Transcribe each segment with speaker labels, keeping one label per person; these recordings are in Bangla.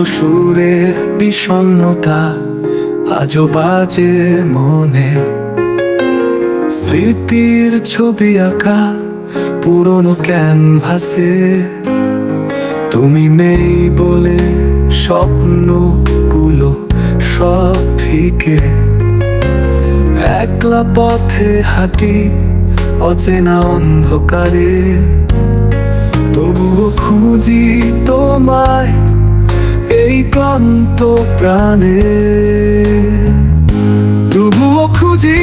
Speaker 1: হারানো সুরে বিষণ্ণতা আজও বাজে মনে। স্মৃতির ছবি আঁকা পুরনো ক্যানভাসে, তুমি নেই বলে স্বপ্নগুলো সব ফিকে। একলা পথে হাঁটি অচেনা অন্ধকারে, তবুও খুঁজি তোমায় এই ক্লান্ত প্রাণে। তবুও খুঁজি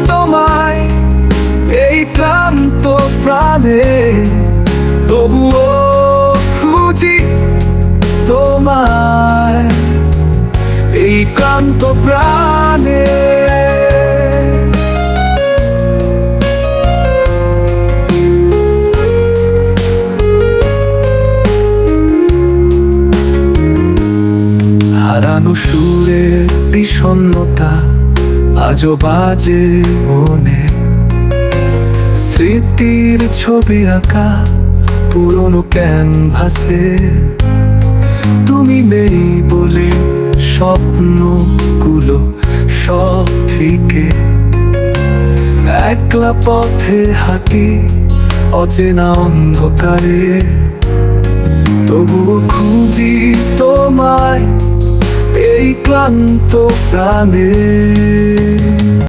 Speaker 1: তোমায় এই ক্লান্ত প্রাণে, তবুও খুঁজি তোমায় এই ক্লান্ত প্রাণে। হারানো সুরে বিষণ্ণতা আজও বাজে মনে। স্মৃতির ছবি আঁকা পুরনো ক্যানভাসে, তুমি নেই বলে স্বপ্নগুলো সব ফিকে। একলা পথে হাঁটি অচেনা অন্ধকারে, তবুও খুঁজি তোমায় এই ক্লান্ত প্রাণে।